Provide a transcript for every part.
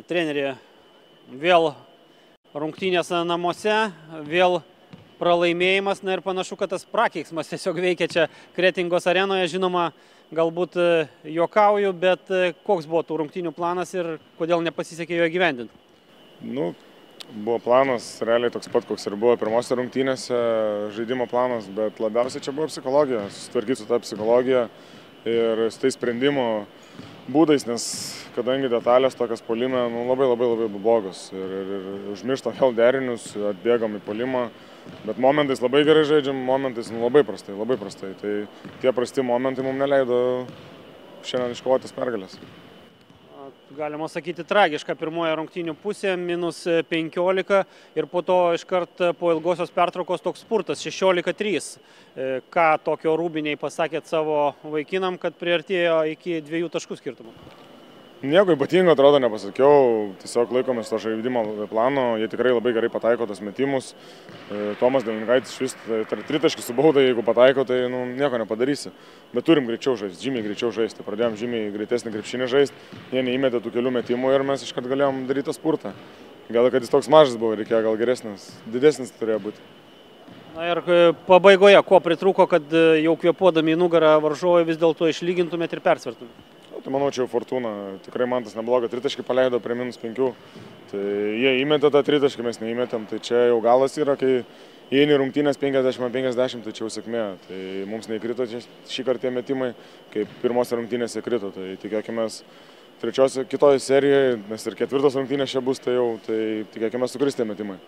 Trenerį, vėl rungtynės namuose, vėl pralaimėjimas, na ir panašu, kad tas prakeiksmas tiesiog veikia čia Kretingos arenoje. Žinoma, galbūt juokauju, bet koks buvo tų rungtynių planas ir kodėl nepasisekė jo įgyvendinti? Buvo planas realiai toks pat, koks ir buvo pirmose rungtynėse, žaidimo planas, bet labiausiai čia buvo psichologija, susitvarkyti su ta psichologija ir su tai sprendimo būdais, nes kadangi detalės tokias puolime labai blogos ir užmiršta vėl derinius, atbėgam į puolimą, bet momentais labai gerai žaidžiam, momentais labai prastai. Tai tie prasti momentai mums neleido šiandien iškovotis pergalės. Galima sakyti, tragiška pirmoje rungtynių pusė, -15 ir po to iškart po ilgosios pertraukos toks spurtas 16-3. Ką tokio Rūbiniai pasakėt savo vaikinam, kad priartėjo iki 2 taškų skirtumo? Nieko ypatingo atrodo nepasakiau, tiesiog laikomės to žaidimo plano, jie tikrai labai gerai pataiko tas metimus. Tomas Devingaitis švis tritaškį su bauda, jeigu pataiko, tai nieko nepadarysi. Bet turim greičiau žaisti, žymiai greičiau žaisti, pradėjom žymiai greitesnį krepšinį žaisti, jie neįmetė tų kelių metimų ir mes iškart galėjom daryti tą spurtą. Gal kad jis toks mažas buvo, reikėjo gal geresnis, didesnis turėjo būti. Na ir pabaigoje, ko pritrūko, kad jau kvėpuodami į nugarą varžovai vis dėlto išlygintumėt ir persvertumėt? Tai manau, čia jau fortūna. Tikrai man tas neblogą tritaškį paleido prie -5. Tai jie įmetė tą tritaškį, mes neįmetėm. Tai čia jau galas yra, kai įeini rungtynės 50-50, tai čia jau sėkmė. Tai mums neįkrito šį kartą tie metimai, kaip pirmose rungtynėse krito. Tai tikėkime kitoje serijoje, nes ir 4 rungtynės čia bus, tai jau tikėkime sukris tie metimai.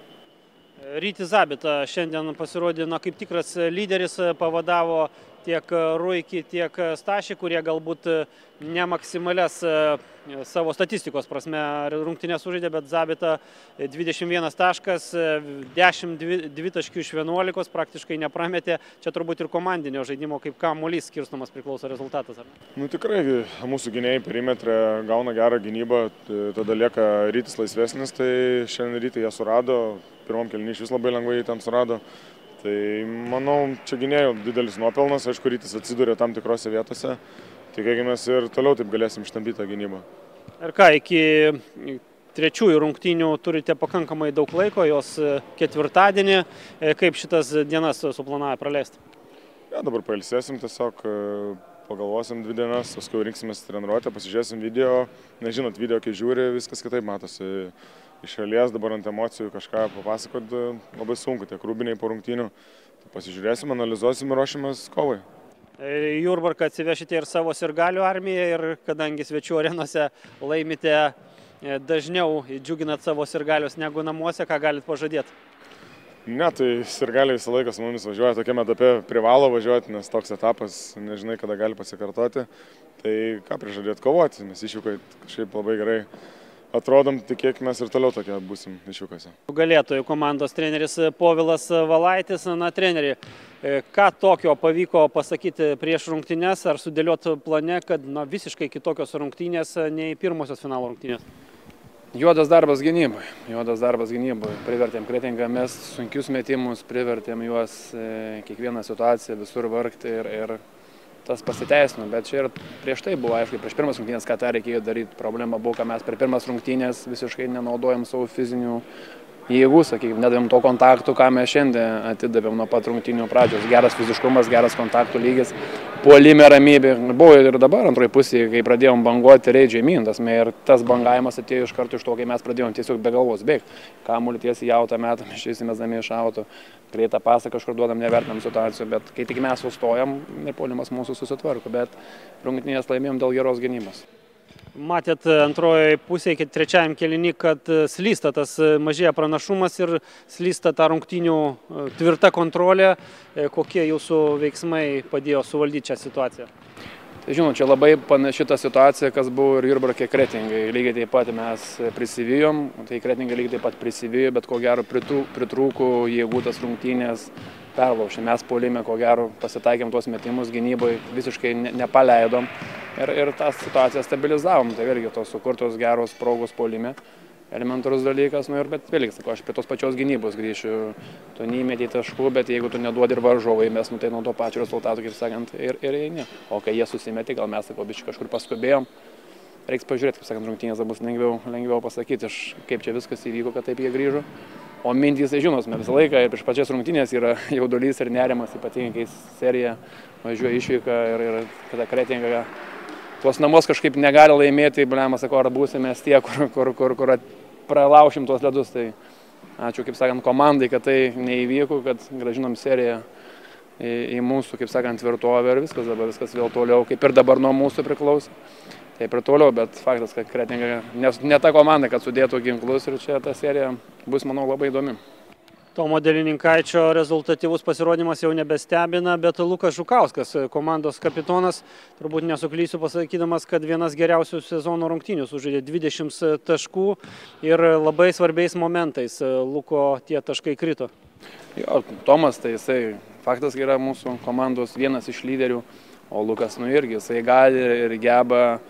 Rytis Zabita šiandien pasirodė kaip tikras lyderis, pavadavo tiek Ruikį, tiek Stašį, kurie galbūt ne maksimalias savo statistikos prasme rungtynės sužaidė, bet Zabita 21 taškas, 10 taškių iš 11, praktiškai neprametė. Čia turbūt ir komandinio žaidimo kaip kamuolys skirstomas priklauso rezultatas, ar ne? Tikrai mūsų gynėjai perimetre gauna gerą gynybą, tada lieka Rytis laisvesnis, tai šiandien Rytį jie surado, pirmam kėliny iš vis labai lengvai ten surado. Tai manau, čia gynėjų didelis nuopelnas, aišku, Rytis atsidūrė tam tikrose vietose. Tikėkime ir toliau taip galėsim ištampyti tą gynybą. Ir ką, iki trečiųjų rungtynių turite pakankamai daug laiko, jos ketvirtadienį. Kaip šitas dienas suplanavę praleisti? Ja, dabar pailsėsim tiesiog, pagalvosim 2 dienas, paskui rinksimės treniruotę, pasižiūrėsim video. Nežinot, video, kai žiūri, viskas kitaip matosi. Iš šalies dabar ant emocijų kažką papasakoti labai sunku, tiek Rūbiniai po rungtynių. Tai pasižiūrėsim, analizuosim ir ruošimės kovai. Jurbarką atsivešite ir savo sirgalių armiją ir kadangi svečių arenose laimite dažniau, džiuginat savo sirgalius negu namuose, ką galit pažadėti? Ne, tai sirgaliai visą laiką su mumis važiuoja, tokiame etape privalo važiuoti, nes toks etapas nežinai, kada gali pasikartoti. Tai ką prižadėti kovoti, mes iššūkai kažkaip labai gerai atrodom, tikėkime ir toliau tokie būsim iššūkose. Galėtojų komandos treneris Povilas Valaitis. Na, treneri, ką tokio pavyko pasakyti prieš rungtynes ar sudėlioti plane, kad visiškai kitokios rungtynės nei pirmosios finalo rungtynės? Juodas darbas gynybai. Privertėm Kretingą mest sunkius metimus, privertėm juos kiekvieną situaciją visur vargti ir tas pasiteisino, bet čia ir prieš tai buvo, aišku, prieš pirmas rungtynės, ką tą reikėjo daryti. Problema buvo, kad mes per pirmas rungtynės visiškai nenaudojam savo fizinių jėgų, sakykime, nedavėm to kontaktų, ką mes šiandien atidavėm nuo pat rungtynių pradžios. Geras fiziškumas, geras kontaktų lygis, puolime ramybė. Buvo ir dabar antroji pusė, kai pradėjom banguoti reidžiai mintasme ir tas bangavimas atėjo iš karto iš to, kai mes pradėjom tiesiog be galvos bėgti. Kamuolį tiesiai į autą metam, išsimesdami iš auto, greitą pasą kažkur duodam, nevertinam situacijų, bet kai tik mes sustojam ir puolimas mūsų susitvarko, bet rungtynės laimėjom dėl geros gynybos. Matėt antrojoje pusėje, trečiajam kėliny, kad slysta tas mažėja pranašumas ir slysta ta rungtynių tvirta kontrolė. Kokie jūsų veiksmai padėjo suvaldyti šią situaciją? Tai žinot, čia labai panaši ta situacija, kas buvo ir Jurbarke Kretingai. Lygiai taip pat mes prisivijom, tai Kretingai lygiai taip pat prisivijo, bet ko gero pritrūko jėgų tas rungtynės perlaužė. Mes puolime, ko gero, pasitaikėm tuos metimus gynybai, visiškai nepaleidom ir tą situaciją stabilizavom. Tai vėlgi tos sukurtos geros progos puolime, elementarus dalykas, bet vėlgi, sakau, aš prie tos pačios gynybos grįšiu. Tu neįmeti taškų, bet jeigu tu neduodi ir varžovai, mes tai nuo to pačio rezultato, kaip sakant, ir eini. O kai jie susimetė, gal mes, sakau, biškai kažkur paskubėjom. reiks pažiūrėti, kaip sakant, rungtynės bus lengviau pasakyti, kaip čia viskas įvyko, kad taip jie grįžo. O mintys, tai žinos, visą laiką ir prieš pačias rungtynės yra jaudulys ir nerimas, ypatingai kai serija važiuoja išvyka ir kada Kretinga tuos namus kažkaip negali laimėti, blema, sako, ar būsime tie, kur pralaušim tuos ledus. Tai ačiū, kaip sakant, komandai, kad tai neįvyko, kad gražinom seriją į mūsų, kaip sakant, tvirtovę ir viskas, dabar viskas vėl toliau, kaip ir dabar nuo mūsų priklauso. Taip ir toliau, bet faktas, kad Kretinga ne ta komanda, kad sudėtų ginklus ir čia ta serija bus, manau, labai įdomi. Tomo Delininkaičio rezultatyvus pasirodymas jau nebestebina, bet Lukas Žukauskas, komandos kapitonas, turbūt nesuklysiu pasakydamas, kad vienas geriausių sezono rungtynių sužaidė 20 taškų ir labai svarbiais momentais Luko tie taškai krito. Jo, Tomas, tai jisai faktas yra mūsų komandos vienas iš lyderių, o Lukas, irgi, jisai gali ir geba.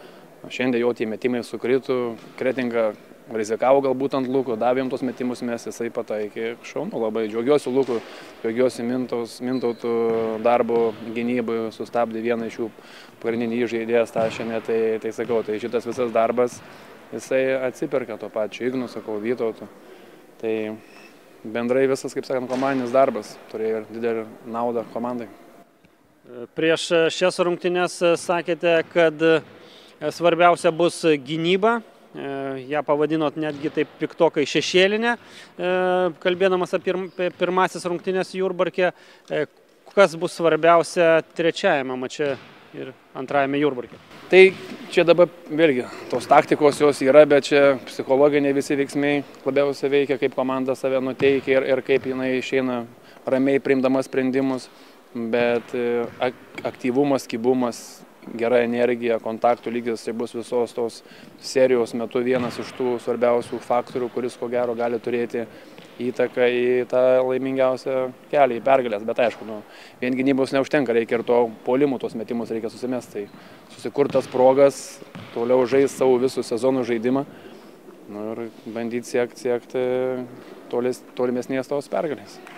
Šiandien jau tie metimai sukrito, Kretinga rizikavo galbūt ant Luko, davėm tos metimus mes, jisai pataikė. Šaunu, labai džiaugiuosi Luku, džiaugiuosi Mintautų darbo gynybai, sustabdė vieną iš jų pagrindinį žaidėją Stašienę, tai sakau, tai šitas visas darbas, jisai atsiperka to pačio Ignu, sakau, Vytautu. Tai bendrai visas, kaip sakant, komandinis darbas turėjo ir didelį naudą komandai. Prieš šias rungtynes sakėte, kad svarbiausia bus gynyba, ją pavadinot netgi taip piktokai šešėlinę, kalbėdamas apie pirmasis rungtynes Jurbarke. Kas bus svarbiausia trečiajame mače ir antrajame Jurbarke? Tai čia dabar vėlgi, tos taktikos jos yra, bet čia psichologiniai visi veiksmai labiausiai veikia, kaip komanda save nuteikia ir kaip jinai išeina ramiai priimdama sprendimus, bet aktyvumas, kibumas, gera energija, kontaktų lygis, tai bus visos tos serijos metu vienas iš tų svarbiausių faktorių, kuris ko gero gali turėti įtaką į tą laimingiausią kelią, į pergalės. Bet aišku, vien gynybos neužtenka, reikia ir to puolimų, tos metimus reikia susimesti. Tai susikurtas progas, toliau žais savo visų sezonų žaidimą ir bandyti siekti tolimesnės tos pergalės.